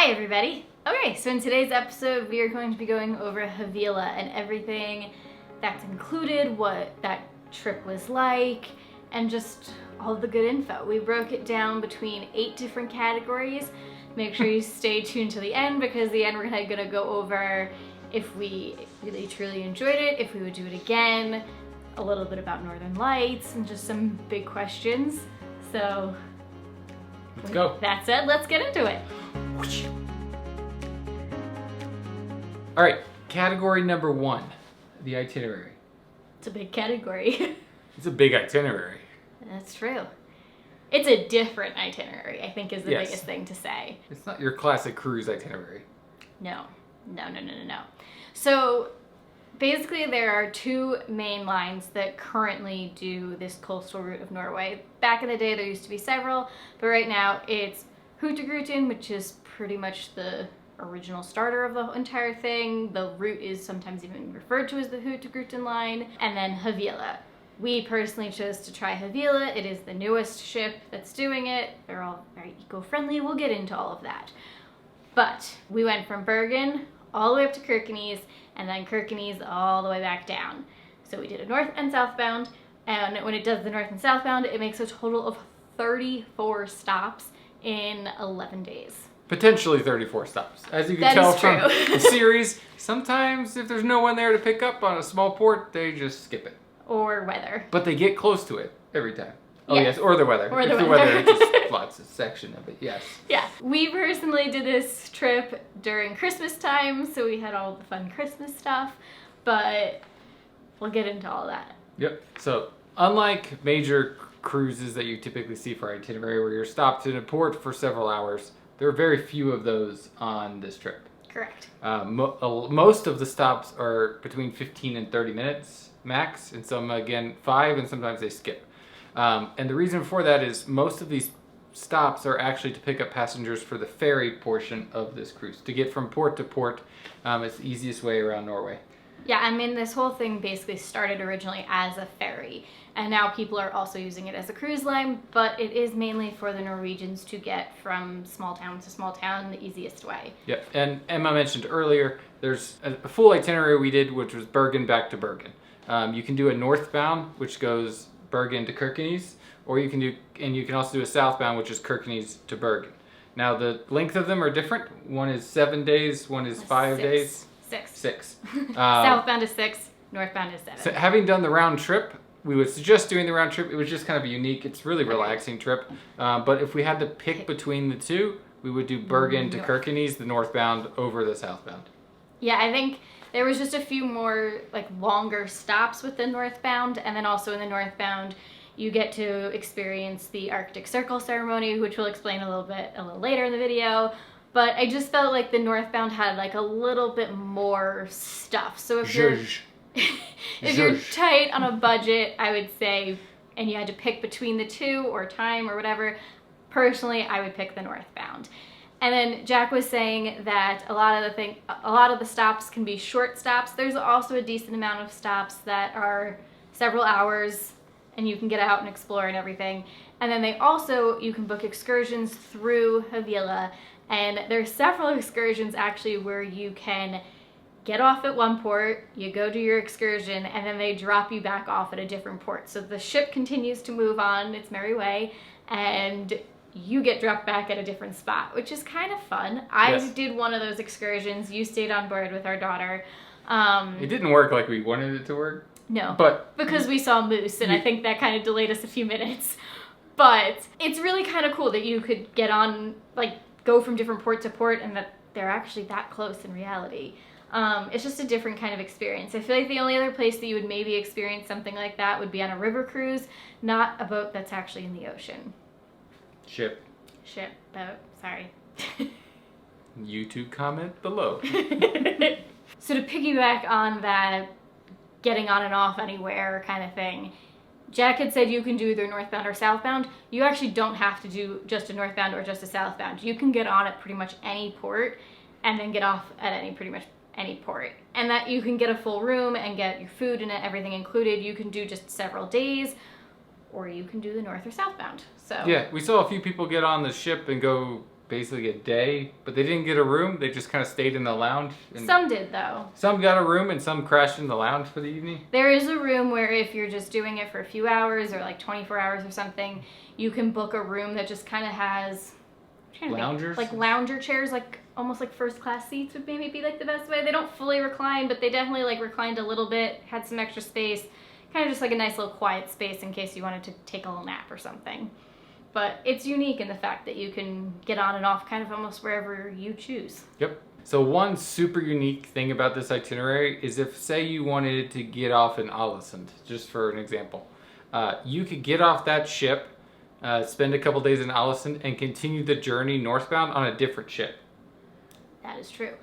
Hi everybody! Okay, so in today's episode we are going to be going over Havila and everything that's included, what that trip was like, and just all the good info. We broke it down between 8 different categories. Make sure you stay tuned to the end, because at the end we're gonna go over if we really truly enjoyed it, if we would do it again, a little bit about Northern Lights, and just some big questions. So let's go. That said, let's get into it. All right, category number 1, the itinerary. It's a big category. It's a big itinerary. That's true. It's a different itinerary, I think, is the Yes. biggest thing to say. It's not your classic cruise itinerary. No. So basically there are 2 main lines that currently do this coastal route of Norway. Back in the day there used to be several, but right now it's Hurtigruten, which is pretty much the original starter of the entire thing. The route is sometimes even referred to as the Hurtigruten line, and then Havila. We personally chose to try Havila. It is the newest ship that's doing it. They're all very eco-friendly. We'll get into all of that. But we went from Bergen all the way up to Kirkenes, and then Kirkenes all the way back down. So we did a north and southbound, and when it does the north and southbound, it makes a total of 34 stops in 11 days. Potentially 34 stops. As you can That tell is from true. the series, sometimes if there's no one there to pick up on a small port, they just skip it. Or weather. But they get close to it every time. Oh Yes. yes, or the weather. Or if the the weather. weather just floods a section of it, yes. Yeah, we personally did this trip during Christmas time, so we had all the fun Christmas stuff, but we'll get into all that. Yep. So unlike major cruises that you typically see for itinerary where you're stopped in a port for several hours, there are very few of those on this trip. Correct. Most of the stops are between 15 and 30 minutes max, and some again 5, and sometimes they skip. And the reason for that is most of these stops are actually to pick up passengers for the ferry portion of this cruise. To get from port to port, it's the easiest way around Norway. Yeah, I mean, this whole thing basically started originally as a ferry, and now people are also using it as a cruise line, but it is mainly for the Norwegians to get from small town to small town the easiest way. Yep, and Emma mentioned earlier, there's a full itinerary we did, which was Bergen back to Bergen. You can do a northbound, which goes Bergen to Kirkenes, or you can also do a southbound, which is Kirkenes to Bergen. Now the length of them are different. One is 7 days, one is 5 days. 6. Southbound is 6, northbound is 7. So having done the round trip, we would suggest doing the round trip. It was just kind of a unique, it's really relaxing trip. But if we had to pick between the two, we would do Bergen to Kirkenes, the northbound over the southbound. Yeah, I think there was just a few more longer stops with the northbound, and then also in the northbound you get to experience the Arctic Circle ceremony, which we'll explain a little later in the video. But I just felt like the northbound had a little bit more stuff. So if you're tight on a budget, I would say, and you had to pick between the two or time or whatever, personally I would pick the northbound. And then Jack was saying that a lot of the stops can be short stops. There's also a decent amount of stops that are several hours and you can get out and explore and everything. And then you can book excursions through Havila. And there's several excursions actually where you can get off at one port, you go do your excursion, and then they drop you back off at a different port. So the ship continues to move on its merry way, and you get dropped back at a different spot, which is kind of fun. I did one of those excursions. You stayed on board with our daughter. It didn't work like we wanted it to work. No, but because we saw moose, and I think that kind of delayed us a few minutes. But it's really kind of cool that you could get on, go from different port to port, and that they're actually that close in reality. It's just a different kind of experience. I feel like the only other place that you would maybe experience something like that would be on a river cruise, not a boat that's actually in the ocean. Ship, boat, sorry. YouTube comment below. So to piggyback on that getting on and off anywhere kind of thing, Jack had said you can do either northbound or southbound. You actually don't have to do just a northbound or just a southbound. You can get on at pretty much any port and then get off at pretty much any port. And that you can get a full room and get your food and everything included. You can do just several days, or you can do the north or southbound. So yeah, we saw a few people get on the ship and go basically a day, but they didn't get a room. They just kind of stayed in the lounge. And Some did, though. some got a room and some crashed in the lounge for the evening. There is a room where if you're just doing it for a few hours or like 24 hours or something, you can book a room that just kind of has Loungers? like lounger chairs, like almost like first class seats would maybe be like the best way. They don't fully recline, but they definitely like reclined a little bit, had some extra space, kind of just like a nice little quiet space in case you wanted to take a little nap or something. But it's unique in the fact that you can get on and off kind of almost wherever you choose. Yep. So one super unique thing about this itinerary is if, say, you wanted to get off in Ålesund, just for an example, you could get off that ship, spend a couple days in Ålesund, and continue the journey northbound on a different ship. That is true.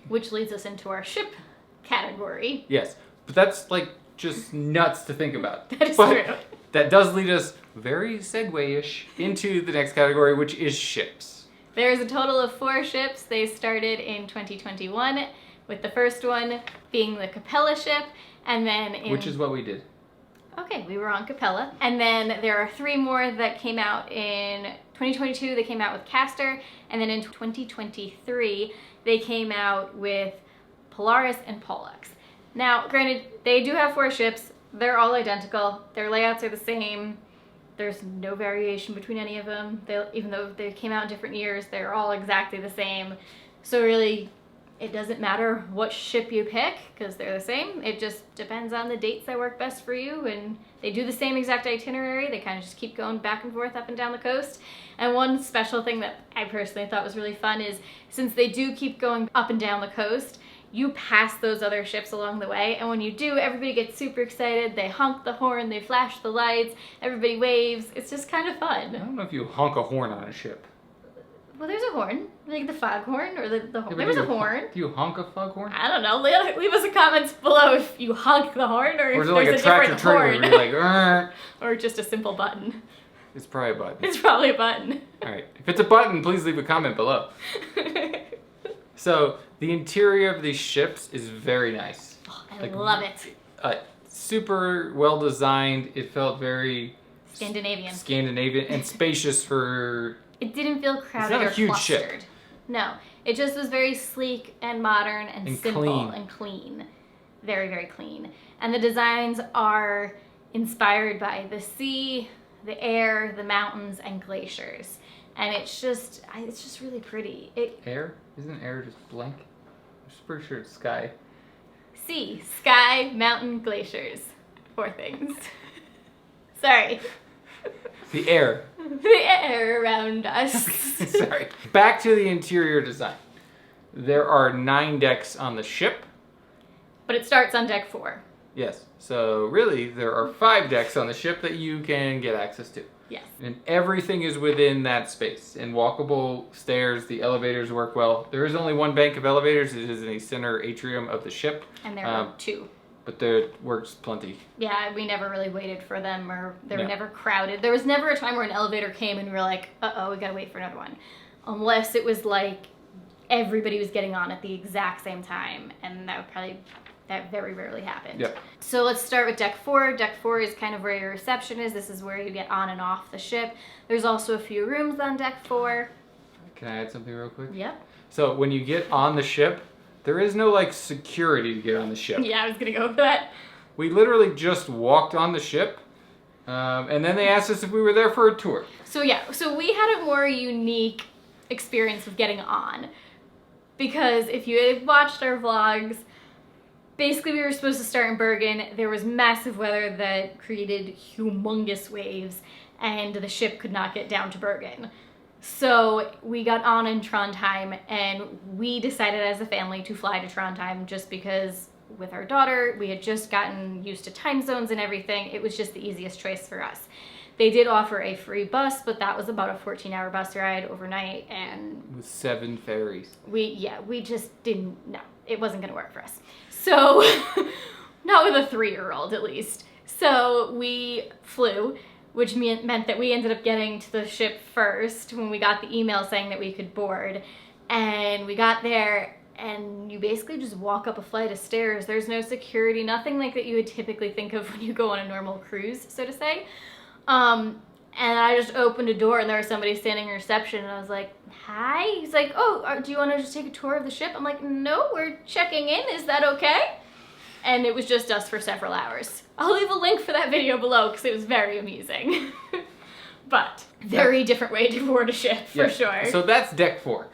Which leads us into our ship category. Yes, but that's like just nuts to think about. That is true. That does lead us very segue-ish into the next category, which is ships. There's a total of 4 ships. They started in 2021, with the first one being the Capella ship, and then Which is what we did. Okay, we were on Capella. And then there are 3 more that came out in 2022. They came out with Castor, and then in 2023, they came out with Polaris and Pollux. Now, granted, they do have 4 ships. They're all identical. Their layouts are the same. There's no variation between any of them. Even though they came out in different years, they're all exactly the same. So really, it doesn't matter what ship you pick because they're the same. It just depends on the dates that work best for you, and they do the same exact itinerary. They kind of just keep going back and forth up and down the coast. And one special thing that I personally thought was really fun is since they do keep going up and down the coast, you pass those other ships along the way, and when you do, everybody gets super excited. They honk the horn, they flash the lights, everybody waves. It's just kind of fun. I don't know if you honk a horn on a ship. Well, there's a horn, like the foghorn, or the horn. There was a horn. Do you honk a foghorn? I don't know. Leave us a comments below if you honk the horn, or if is it like there's a tractor different trailer horn. where you're like, "Arr." Or just a simple button. It's probably a button. It's probably a button. All right. If it's a button, please leave a comment below. So the interior of these ships is very nice. Oh, I love it. Super well designed. It felt very Scandinavian and spacious for. It didn't feel crowded It's not a or huge clustered. ship. No, it just was very sleek and modern and simple clean. and clean. Very, very clean. And the designs are inspired by the sea, the air, the mountains, and glaciers. And it's just really pretty. Air? Isn't air just blank? I'm just pretty sure it's sky. Sea, sky, mountain, glaciers. 4 things. Sorry. The air. The air around us. Sorry. Back to the interior design. There are 9 decks on the ship. But it starts on deck 4. Yes. So really, there are 5 decks on the ship that you can get access to. Yes. And everything is within that space. And walkable stairs, the elevators work well. There is only 1 bank of elevators. It is in the center atrium of the ship. And there were 2. But there works plenty. Yeah, we never really waited for them, or they were never crowded. There was never a time where an elevator came and we were like, uh-oh, we gotta wait for another one. Unless it was like everybody was getting on at the exact same time, and that very rarely happened. Yep. So let's start with deck 4. Deck 4 is kind of where your reception is. This is where you get on and off the ship. There's also a few rooms on deck 4. Can I add something real quick? Yep. So when you get on the ship, there is no like security to get on the ship. Yeah, I was gonna go with that. We literally just walked on the ship, and then they asked us if we were there for a tour. So yeah, so we had a more unique experience of getting on. Because if you had watched our vlogs, basically we were supposed to start in Bergen. There was massive weather that created humongous waves, and the ship could not get down to Bergen. So we got on in Trondheim, and we decided as a family to fly to Trondheim just because with our daughter, we had just gotten used to time zones and everything. It was just the easiest choice for us. They did offer a free bus, but that was about a 14-hour bus ride overnight, and with 7 ferries. We just didn't, no, it wasn't gonna work for us. So, not with a 3-year-old at least. So we flew, which meant that we ended up getting to the ship first when we got the email saying that we could board. And we got there, and you basically just walk up a flight of stairs. There's no security, nothing like that you would typically think of when you go on a normal cruise, so to say. And I just opened a door and there was somebody standing in reception and I was like, hi? He's like, oh, do you want to just take a tour of the ship? I'm like, no, we're checking in. Is that okay? And it was just us for several hours. I'll leave a link for that video below because it was very amusing. But very different way to board a ship for sure. So that's deck 4.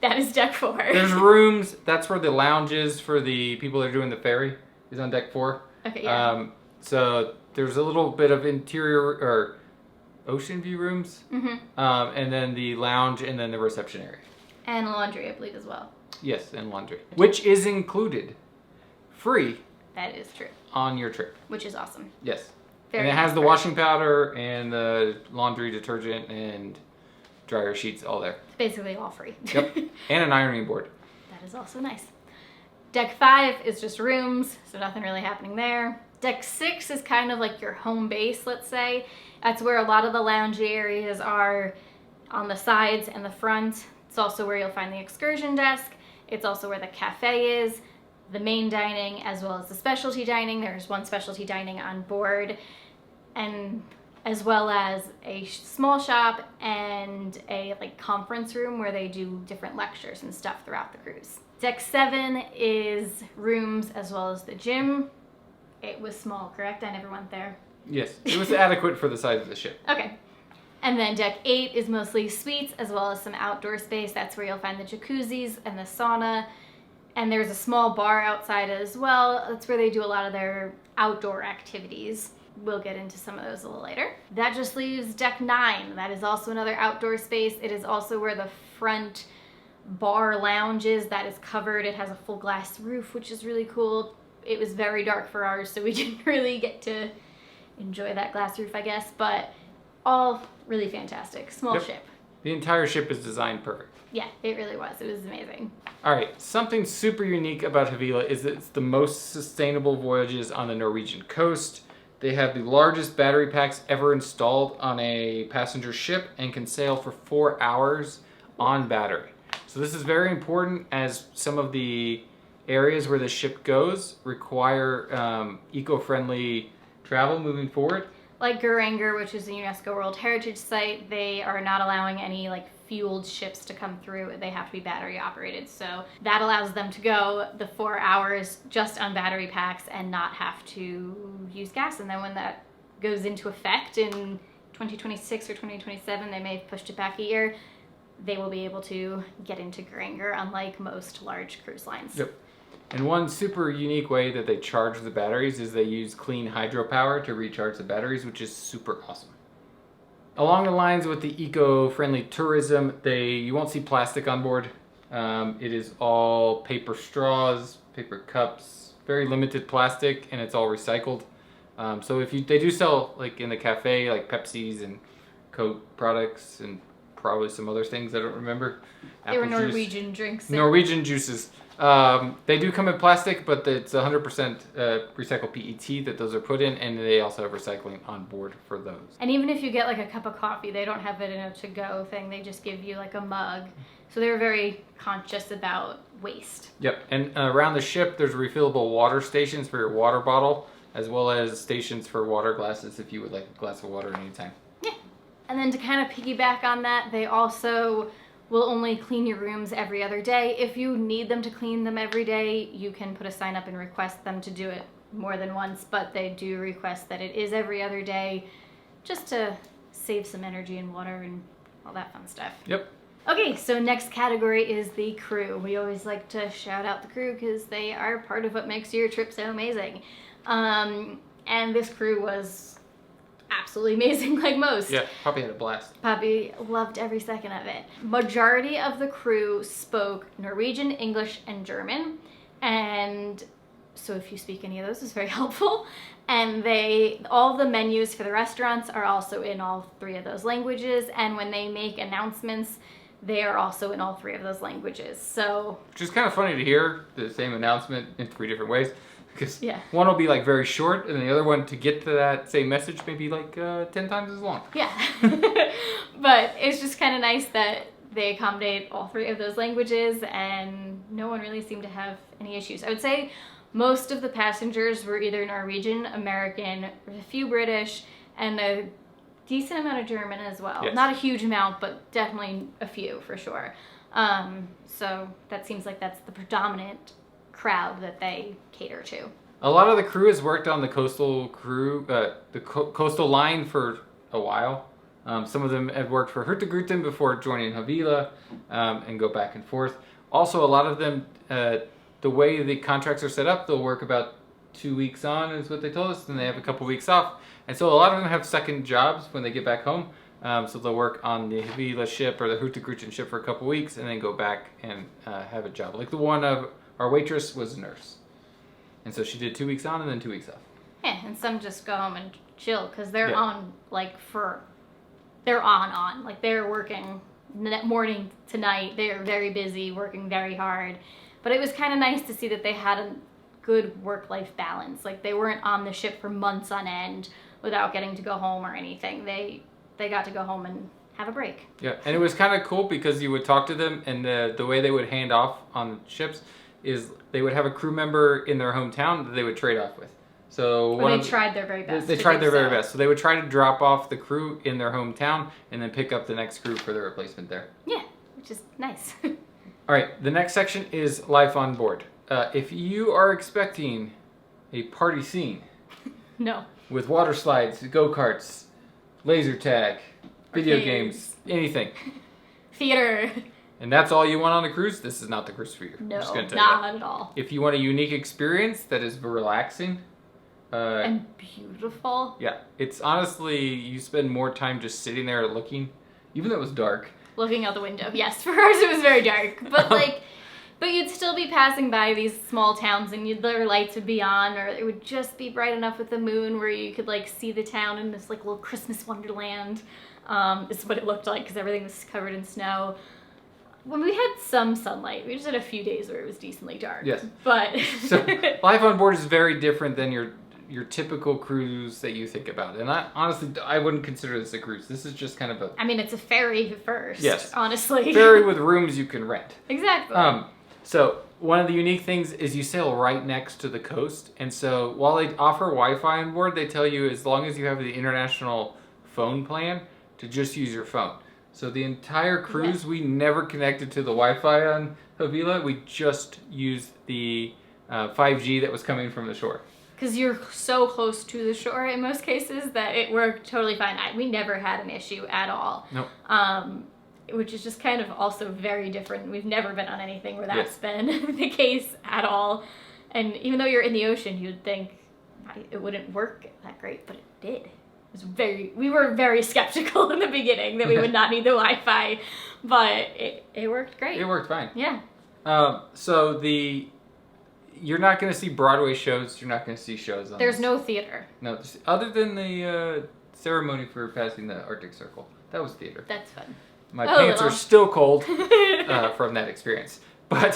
That is deck 4. There's rooms. That's where the lounge is for the people that are doing the ferry is on deck 4. Okay, yeah. So there's a little bit of interior or ocean view rooms. And then the lounge and then the reception area. And laundry, I believe, as well. Yes, and laundry. Which is included free. That is true. On your trip. Which is awesome. Yes. Very and it has nice the washing powder and the laundry detergent and dryer sheets all there. It's basically all free. Yep. And an ironing board. That is also nice. Deck 5 is just rooms, so nothing really happening there. Deck 6 is kind of like your home base, let's say. That's where a lot of the loungy areas are on the sides and the front. It's also where you'll find the excursion desk. It's also where the cafe is, the main dining, as well as the specialty dining. There's one specialty dining on board, and as well as a small shop and a conference room where they do different lectures and stuff throughout the cruise. Deck 7 is rooms as well as the gym. It was small, correct? I never went there. Yes, it was adequate for the size of the ship. Okay. And then deck 8 is mostly suites as well as some outdoor space. That's where you'll find the jacuzzis and the sauna. And there's a small bar outside as well. That's where they do a lot of their outdoor activities. We'll get into some of those a little later. That just leaves deck 9. That is also another outdoor space. It is also where the front bar lounge is. That is covered. It has a full glass roof, which is really cool. It was very dark for ours, so we didn't really get to enjoy that glass roof, I guess, but all really fantastic. Small ship. The entire ship is designed perfect. Yeah, it really was. It was amazing. All right, something super unique about Havila is that it's the most sustainable voyages on the Norwegian coast. They have the largest battery packs ever installed on a passenger ship and can sail for 4 hours on battery. So this is very important as some of the areas where the ship goes require eco-friendly travel moving forward. Like Getaway, which is a UNESCO World Heritage Site, they are not allowing any fueled ships to come through. They have to be battery operated. So that allows them to go the 4 hours just on battery packs and not have to use gas. And then when that goes into effect in 2026 or 2027, they may have pushed it back a year, they will be able to get into Getaway, unlike most large cruise lines. Yep. And one super unique way that they charge the batteries is they use clean hydropower to recharge the batteries, which is super awesome. Along the lines with the eco-friendly tourism, you won't see plastic on board. It is all paper straws, paper cups, very limited plastic, and it's all recycled. So if they do sell in the cafe Pepsi's and Coke products and probably some other things I don't remember. They were Norwegian drinks. Norwegian juices. They do come in plastic, but it's 100% recycled PET that those are put in, and they also have recycling on board for those. And even if you get a cup of coffee, they don't have it in a to-go thing. They just give you a mug. So they're very conscious about waste. Yep, and around the ship, there's refillable water stations for your water bottle, as well as stations for water glasses if you would like a glass of water anytime. Yeah, and then to kind of piggyback on that, they also will only clean your rooms every other day. If you need them to clean them every day, you can put a sign up and request them to do it more than once, but they do request that it is every other day just to save some energy and water and all that fun stuff. Yep. Okay, so next category is the crew. We always like to shout out the crew because they are part of what makes your trip so amazing. And this crew was absolutely amazing, like most. Yeah, Poppy had a blast. Poppy loved every second of it. Majority of the crew spoke Norwegian, English, and German. And so if you speak any of those, it's very helpful. And all the menus for the restaurants are also in all 3 of those languages. And when they make announcements, they are also in all 3 of those languages. So, which is kind of funny to hear the same announcement in 3 different ways. Because yeah. One will be very short, and the other one, to get to that same message, maybe 10 times as long. Yeah. But it's just kind of nice that they accommodate all 3 of those languages, and no one really seemed to have any issues. I would say most of the passengers were either Norwegian, American, a few British, and a decent amount of German as well. Yes. Not a huge amount, but definitely a few for sure. So that seems like that's the predominant crowd that they cater to. A lot of the crew has worked on the coastal coastal line for a while. Some of them had worked for Hurtigruten before joining Havila, and go back and forth. Also, a lot of them, the way the contracts are set up, they'll work about 2 weeks on, is what they told us, and they have a couple weeks off. And so a lot of them have second jobs when they get back home. So they'll work on the Havila ship or the Hurtigruten ship for a couple weeks, and then go back and have a job. Like the one of our waitress was a nurse. And so she did 2 weeks on and then 2 weeks off. Yeah, and some just go home and chill because they're Yeah. on they're on. Like they're working morning to night. They're very busy, working very hard. But it was kind of nice to see that they had a good work-life balance. Like they weren't on the ship for months on end without getting to go home or anything. They got to go home and have a break. Yeah, and it was kind of cool because you would talk to them, and the way they would hand off on ships is they would have a crew member in their hometown that they would trade off with. So They tried their very best. They tried their very best. So they would try to drop off the crew in their hometown and then pick up the next crew for the replacement there. Yeah, which is nice. All right, the next section is life on board. If you are expecting a party scene No. with water slides, go-karts, laser tag, video Arcades. games, anything, Theater. and that's all you want on a cruise, this is not the cruise for you. No, I'm just gonna tell you that. not at all. If you want a unique experience that is relaxing, And beautiful. yeah, it's honestly, you spend more time just sitting there looking, even though it was dark. Looking out the window. Yes, for ours it was very dark. But but you'd still be passing by these small towns and their lights would be on, or it would just be bright enough with the moon where you could like see the town in this like little Christmas wonderland. Is what it looked like because everything was covered in snow. When we had some sunlight, we just had a few days where it was decently dark. Yes. But So life on board is very different than your typical cruise that you think about. And I wouldn't consider this a cruise. This is just kind of a I mean, it's a ferry first. Yes. Honestly. ferry with rooms you can rent. Exactly. So one of the unique things is you sail right next to the coast. And so while they offer Wi-Fi on board, they tell you as long as you have the international phone plan to just use your phone. So the entire cruise, we never connected to the Wi-Fi on Havila. We just used the 5G that was coming from the shore. Because you're so close to the shore in most cases that it worked totally fine. We never had an issue at all. Nope. Which is just kind of also very different. We've never been on anything where that's Yes. been the case at all. And even though you're in the ocean, you'd think it wouldn't work that great, but it did. We were very skeptical in the beginning that we would not need the Wi-Fi, but it worked great. It worked fine. Yeah. So you're not going to see Broadway shows. You're not going to see shows on There's this. no theater. No, other than the ceremony for passing the Arctic Circle. That was theater. That's fun. My Oh, pants well. are still cold from that experience. But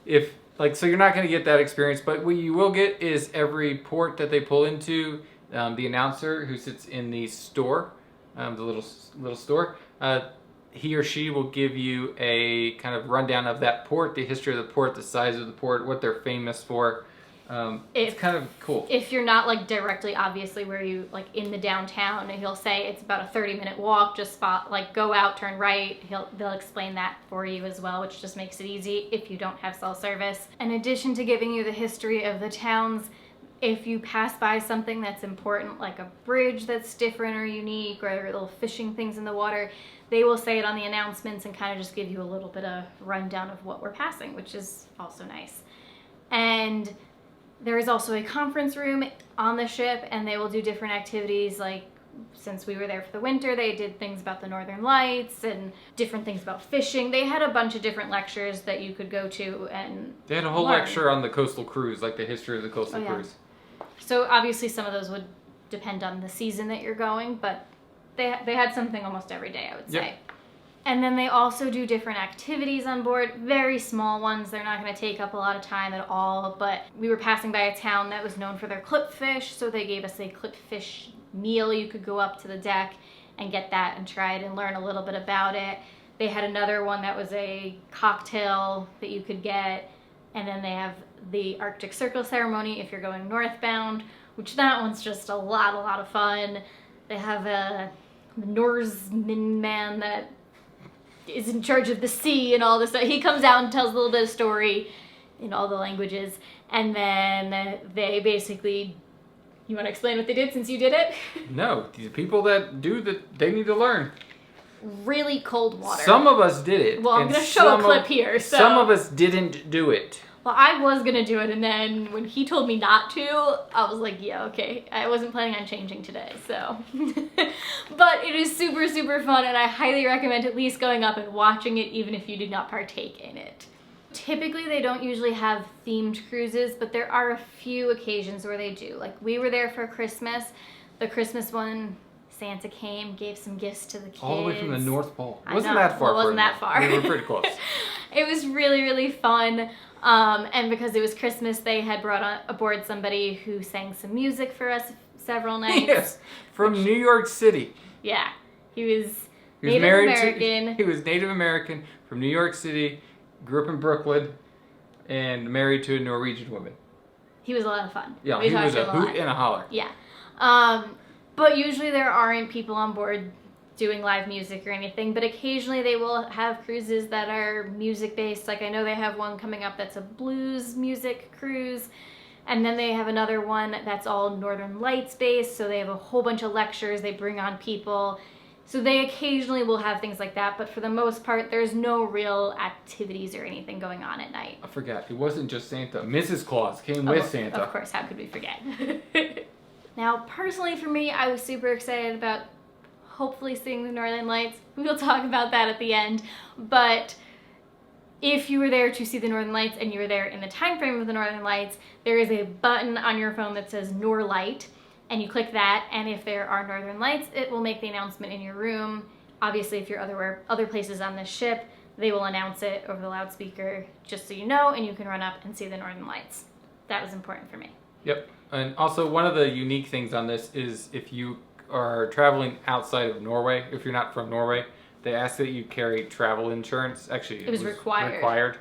so you're not going to get that experience. But what you will get is every port that they pull into, the announcer who sits in the store, the little store, he or she will give you a kind of rundown of that port, the history of the port, the size of the port, what they're famous for. It's kind of cool. If you're not like directly, obviously, where you like in the downtown, and he'll say it's about a 30-minute walk. Just go out, turn right. They'll explain that for you as well, which just makes it easy if you don't have cell service. In addition to giving you the history of the towns, if you pass by something that's important, like a bridge that's different or unique, or little fishing things in the water, they will say it on the announcements and kind of just give you a little bit of rundown of what we're passing, which is also nice. And there is also a conference room on the ship, and they will do different activities. Like, since we were there for the winter, they did things about the Northern Lights and different things about fishing. They had a bunch of different lectures that you could go to and They had a whole learn. lecture on the coastal cruise, like the history of the coastal yeah. cruise. So obviously some of those would depend on the season that you're going, but they had something almost every day, I would say. Yep. And then they also do different activities on board, very small ones. They're not going to take up a lot of time at all, but we were passing by a town that was known for their clipfish, so they gave us a clipfish meal. You could go up to the deck and get that and try it and learn a little bit about it. They had another one that was a cocktail that you could get, and then they have the Arctic Circle ceremony if you're going northbound, which that one's just a lot of fun. They have a Norseman man that is in charge of the sea and all this stuff. He comes out and tells a little bit of story in all the languages, and then they basically, you want to explain what they did since you did it? No, the people that do that, they need to learn. Really cold water. Some of us did it. Well, I'm going to show a clip here. So. Some of us didn't do it. Well, I was going to do it, and then when he told me not to, I was like, yeah, okay. I wasn't planning on changing today, so. But it is super, super fun, and I highly recommend at least going up and watching it, even if you did not partake in it. Typically, they don't usually have themed cruises, but there are a few occasions where they do. Like, we were there for Christmas. The Christmas one, Santa came, gave some gifts to the kids. All the way from the North Pole. Wasn't that far. Well, it wasn't that far. We were pretty close. It was really, really fun. And because it was Christmas, they had brought aboard somebody who sang some music for us several nights. Yes, from New York City. Yeah, he was Native American. He was Native American from New York City, grew up in Brooklyn, and married to a Norwegian woman. He was a lot of fun. Yeah, he was a hoot and a holler. Yeah. But usually there aren't people on board doing live music or anything, but occasionally they will have cruises that are music based. Like I know they have one coming up that's a blues music cruise, and then they have another one that's all Northern Lights based, so they have a whole bunch of lectures, they bring on people. So they occasionally will have things like that, but for the most part, there's no real activities or anything going on at night. I forgot, it wasn't just Santa. Mrs. Claus came with Santa. Of course, how could we forget? Now, personally for me, I was super excited about hopefully seeing the Northern Lights. We will talk about that at the end, but if you were there to see the Northern Lights and you were there in the time frame of the Northern Lights, there is a button on your phone that says Norlight, and you click that, and if there are Northern Lights, it will make the announcement in your room. Obviously, if you're other places on the ship, they will announce it over the loudspeaker, just so you know, and you can run up and see the Northern Lights. That was important for me. Yep, and also one of the unique things on this is if you are traveling outside of Norway, if you're not from Norway, they ask that you carry travel insurance. Actually, it was required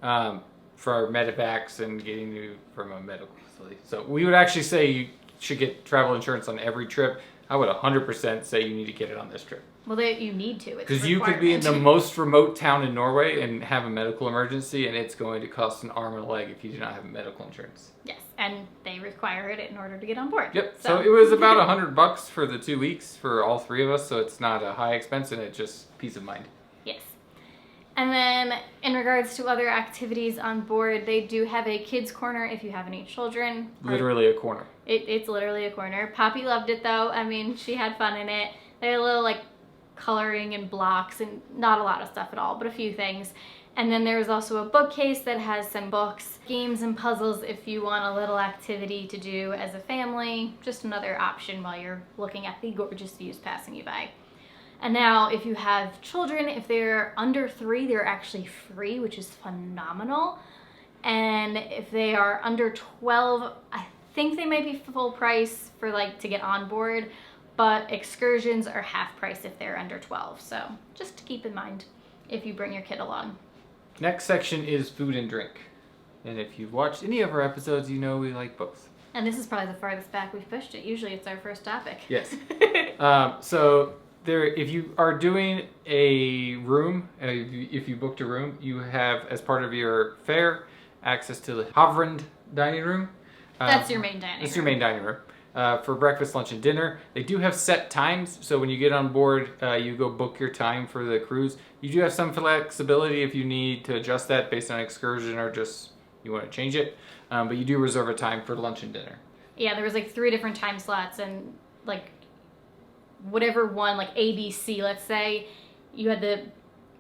for medevacs and getting you from a medical facility. So we would actually say you should get travel insurance on every trip. I would 100% say you need to get it on this trip. Well, you need to. Because you could be in the most remote town in Norway and have a medical emergency, and it's going to cost an arm and a leg if you do not have medical insurance. Yes, and they require it in order to get on board. Yep. So it was about $100 for the 2 weeks for all three of us, so it's not a high expense, and it's just peace of mind. Yes. And then in regards to other activities on board, they do have a kids corner if you have any children. Literally a corner. It's literally a corner. Poppy loved it though. I mean, she had fun in it. They had a little like coloring and blocks and not a lot of stuff at all, but a few things. And then there's also a bookcase that has some books, games and puzzles if you want a little activity to do as a family. Just another option while you're looking at the gorgeous views passing you by. And now if you have children, if they're under 3, they're actually free, which is phenomenal. And if they are under 12, I think they might be full price for like to get on board, but excursions are half price if they're under 12. So just to keep in mind if you bring your kid along. Next section is food and drink. And if you've watched any of our episodes, you know we like both. And this is probably the farthest back we've pushed it. Usually it's our first topic. Yes. So if you are doing a room, if you booked a room, you have, as part of your fare, access to the Havila dining room. That's your main dining room. That's your main dining room. For breakfast, lunch, and dinner. They do have set times, so when you get on board, you go book your time for the cruise. You do have some flexibility if you need to adjust that based on excursion or just you want to change it, but you do reserve a time for lunch and dinner. Yeah, there was like 3 different time slots, and like whatever one, like A, B, C, let's say, you had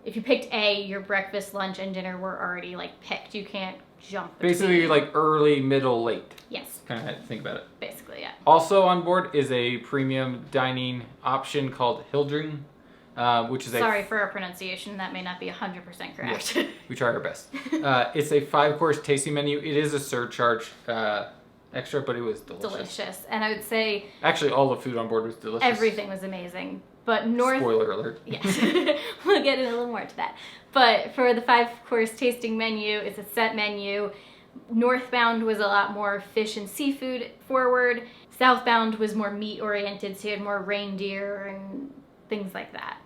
if you picked A, your breakfast, lunch, and dinner were already like picked. You can't jump between. Basically like early, middle, late. Yes. Kind of had to think about it. Basically, yeah. Also on board is a premium dining option called Hildring, which is Sorry for our pronunciation. That may not be 100% correct. Yes, we try our best. It's a 5-course tasting menu. It is a surcharge extra, but it was delicious. Delicious. And I would say... Actually, all the food on board was delicious. Everything was amazing. But Spoiler alert. Yes. We'll get in a little more to that. But for the 5-course tasting menu, it's a set menu. Northbound was a lot more fish and seafood forward. Southbound was more meat oriented, so you had more reindeer and things like that.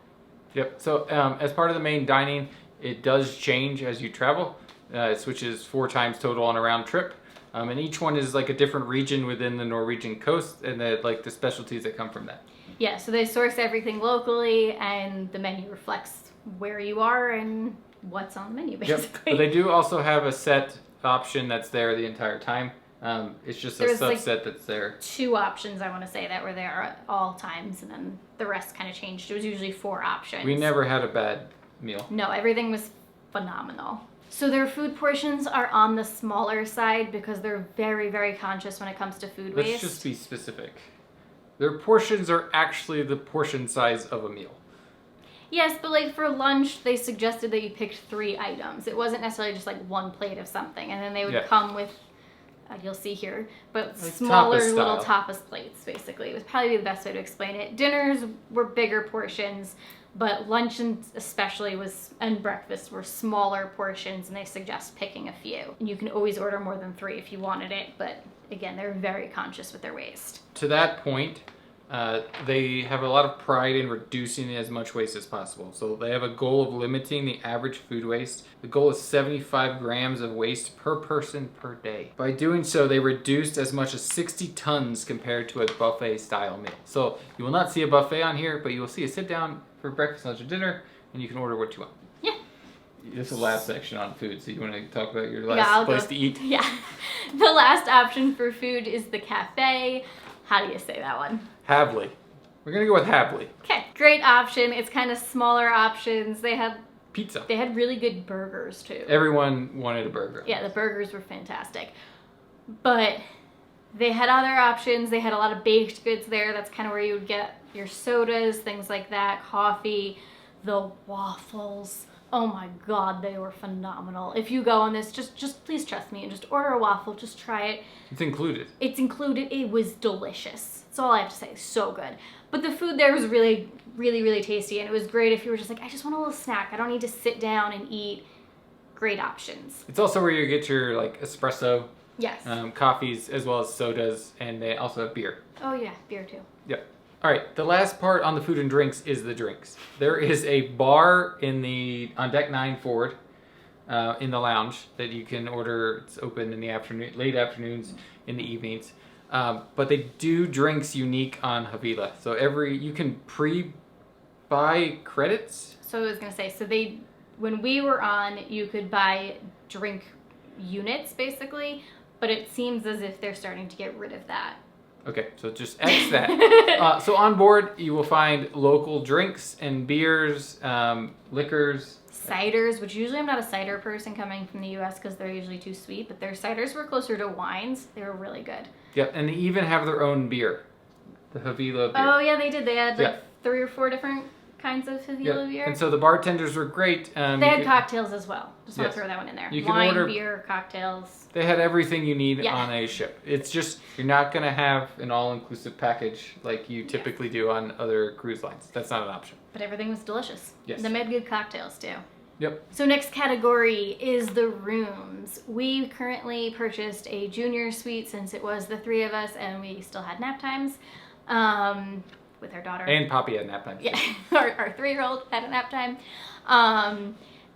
Yep. So as part of the main dining, it does change as you travel. It switches 4 times total on a round trip. And each one is like a different region within the Norwegian coast and the specialties that come from that. Yeah, so they source everything locally, and the menu reflects where you are and what's on the menu, basically. Yep. But they do also have a set option that's there the entire time. It's just a subset that's there. 2 options, I want to say, that were there at all times, and then the rest kind of changed. It was usually 4 options. We never had a bad meal. No, everything was phenomenal. So their food portions are on the smaller side because they're very, very conscious when it comes to food waste. Let's just be specific. Their portions are actually the portion size of a meal. Yes, but like for lunch, they suggested that you picked 3 items. It wasn't necessarily just like 1 plate of something, and then they would come with, you'll see here, but like smaller little tapas plates, basically. It would probably be the best way to explain it. Dinners were bigger portions, but lunch especially and breakfast were smaller portions, and they suggest picking a few. And you can always order more than 3 if you wanted it, but again, they're very conscious with their waste. To that point, they have a lot of pride in reducing as much waste as possible. So they have a goal of limiting the average food waste. The goal is 75 grams of waste per person per day. By doing so, they reduced as much as 60 tons compared to a buffet style meal. So you will not see a buffet on here, but you will see a sit down for breakfast, lunch, or dinner, and you can order what you want. Yeah. This is the last section on food, so you want to talk about your last place to eat? Yeah. The last option for food is the cafe. How do you say that one? Havila. We're going to go with Havila. Okay, great option. It's kind of smaller options. They had pizza. They had really good burgers too. Everyone wanted a burger. Yeah, the burgers were fantastic. But they had other options. They had a lot of baked goods there. That's kind of where you would get your sodas, things like that, coffee, the waffles. Oh my God, they were phenomenal. If you go on this, just please trust me and just order a waffle. Just try it. It's included. It's included. It was delicious. That's all I have to say. So good. But the food there was really, really, really tasty, and it was great if you were just like, I just want a little snack. I don't need to sit down and eat. Great options. It's also where you get your like espresso. Yes. Coffees as well as sodas, and they also have beer. Oh yeah, beer too. Yep. All right, the last part on the food and drinks is the drinks. There is a bar on deck 9 forward, in the lounge that you can order. It's open in the afternoon, late afternoons, in the evenings. But they do drinks unique on Havila. So you can pre-buy credits. So I was gonna say, when we were on, you could buy drink units basically, but it seems as if they're starting to get rid of that. Okay, so just X that. So on board, you will find local drinks and beers, liquors. Ciders, which usually I'm not a cider person coming from the U.S. because they're usually too sweet, but their ciders were closer to wines. They were really good. Yep, and they even have their own beer. The Havila beer. Oh, yeah, they did. They had 3 or 4 different kinds of Havila beer. And so the bartenders were great. They had cocktails as well. Just want to throw that one in there. You can Wine, order beer, cocktails. They had everything you need on a ship. It's just, you're not going to have an all-inclusive package like you typically do on other cruise lines. That's not an option. But everything was delicious. Yes. They made good cocktails too. Yep. So next category is the rooms. We currently purchased a junior suite since it was the 3 of us and we still had nap times. With our daughter. And Poppy had nap time. Yeah, our 3-year-old had a nap time.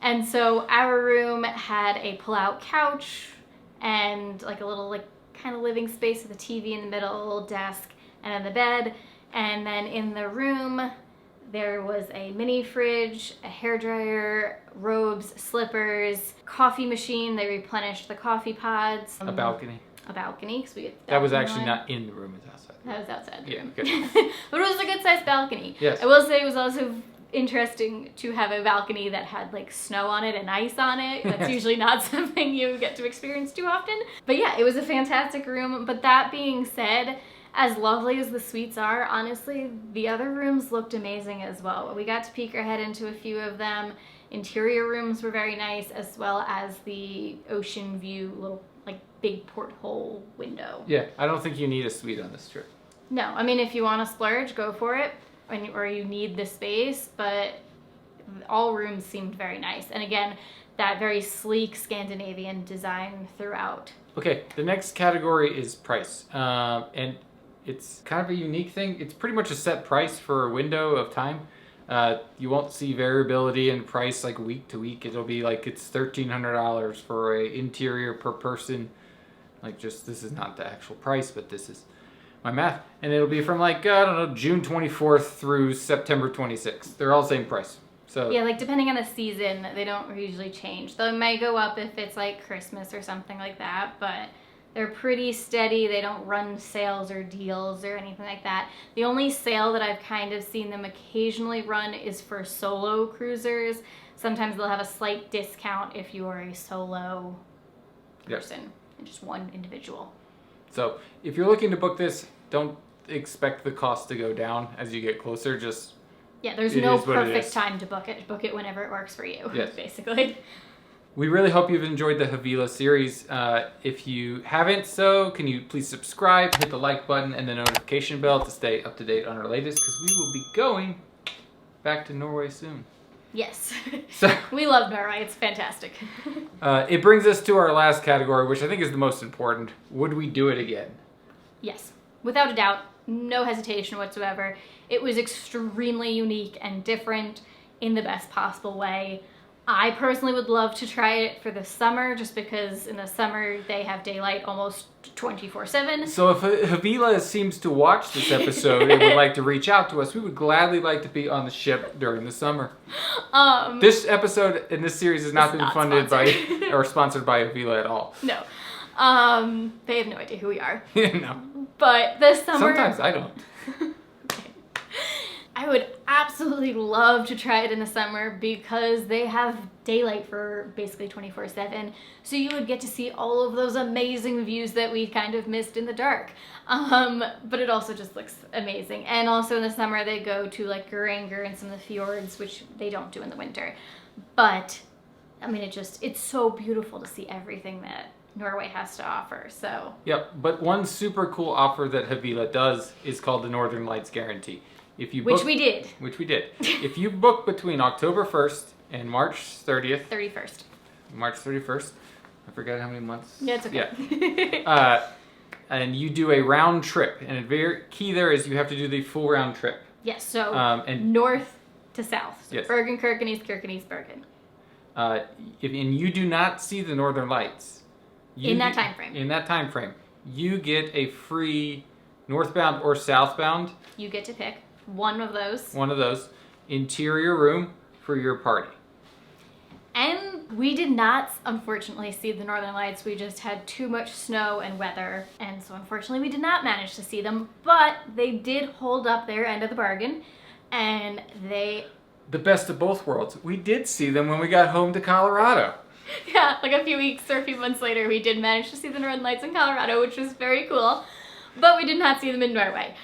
And so our room had a pull-out couch and like a little kind of living space with a TV in the middle, a little desk, and then the bed. And then in the room, there was a mini fridge, a hairdryer, robes, slippers, coffee machine. They replenished the coffee pods. A balcony. A balcony. So that was actually not in the room, it was outside. That was outside the room. Okay. But it was a good sized balcony. Yes. I will say it was also interesting to have a balcony that had like snow on it and ice on it. That's usually not something you get to experience too often. But yeah, it was a fantastic room. But that being said, as lovely as the suites are, honestly, the other rooms looked amazing as well. We got to peek our head into a few of them. Interior rooms were very nice, as well as the ocean view, little big porthole window. Yeah, I don't think you need a suite on this trip. No, I mean, if you want to splurge, go for it, or you need the space, but all rooms seemed very nice. And again, that very sleek Scandinavian design throughout. Okay, the next category is price. And it's kind of a unique thing. It's pretty much a set price for a window of time. You won't see variability in price like week to week. It'll be like it's $1,300 for a interior per person. Like just this is not the actual price, but this is my math. And it'll be from like I don't know, June 24th through September 26th. They're all the same price. So yeah, like depending on the season, they don't usually change. They may go up if it's like Christmas or something like that, but they're pretty steady. They don't run sales or deals or anything like that. The only sale that I've kind of seen them occasionally run is for solo cruisers. Sometimes they'll have a slight discount if you are a solo person, and just one individual. So if you're looking to book this, don't expect the cost to go down as you get closer. Just yeah, there's no perfect time to book it. Book it whenever it works for you, basically. We really hope you've enjoyed the Havila series. If you haven't so, can you please subscribe, hit the like button, and the notification bell to stay up to date on our latest, because we will be going back to Norway soon. Yes. So, we love Norway. It's fantastic. It brings us to our last category, which I think is the most important. Would we do it again? Yes. Without a doubt. No hesitation whatsoever. It was extremely unique and different in the best possible way. I personally would love to try it for the summer, just because in the summer they have daylight almost 24/7. So if Havila seems to watch this episode and would like to reach out to us, we would gladly like to be on the ship during the summer. This episode in this series has not been funded by or sponsored by Havila at all. No. They have no idea who we are. No. But this summer... Sometimes I don't. Okay. I would absolutely love to try it in the summer because they have daylight for basically 24/7. So you would get to see all of those amazing views that we kind of missed in the dark. But it also just looks amazing. And also in the summer they go to like Bergen and some of the fjords, which they don't do in the winter. But, I mean, it's so beautiful to see everything that Norway has to offer, so. Yep, but one super cool offer that Havila does is called the Northern Lights Guarantee. If you Which we did. If you book between October 1st and March 30th. 31st. March 31st. I forgot how many months. Yeah, it's okay. Yeah. And you do a round trip, and a very key there is you have to do the full round trip. Yes, so and north to south. So yes. Bergen, Kirkenes, Kirkenes, Bergen. And you do not see the Northern Lights. In that time frame, you get a free northbound or southbound. You get to pick one of those. One of those interior room for your party. And we did not, unfortunately, see the Northern Lights. We just had too much snow and weather, and so unfortunately we did not manage to see them. But they did hold up their end of the bargain, and the best of both worlds. We did see them when we got home to Colorado. Yeah, like a few weeks or a few months later, we did manage to see the Northern Lights in Colorado, which was very cool, but we did not see them in Norway.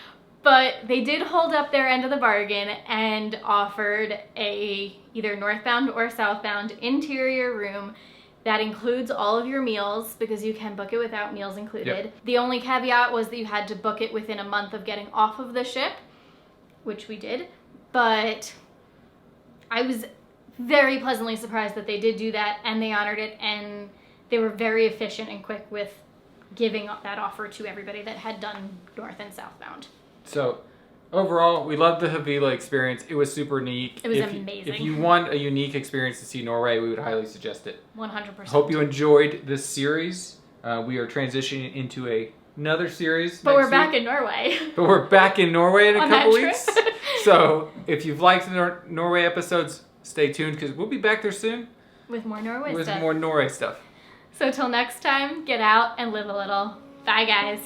But they did hold up their end of the bargain and offered a either northbound or southbound interior room that includes all of your meals, because you can book it without meals included. Yep. The only caveat was that you had to book it within a month of getting off of the ship, which we did, but I was very pleasantly surprised that they did do that, and they honored it, and they were very efficient and quick with giving that offer to everybody that had done north and southbound. So overall, we loved the Havila experience. It was super neat. It was amazing. If you want a unique experience to see Norway, we would highly suggest it. 100%. Hope you enjoyed this series. We are transitioning into another series. But we're back in Norway. But we're back in Norway in a couple weeks. So if you've liked the Norway episodes, stay tuned, because we'll be back there soon. With more Norway stuff. With more Norway stuff. So till next time, get out and live a little. Bye, guys.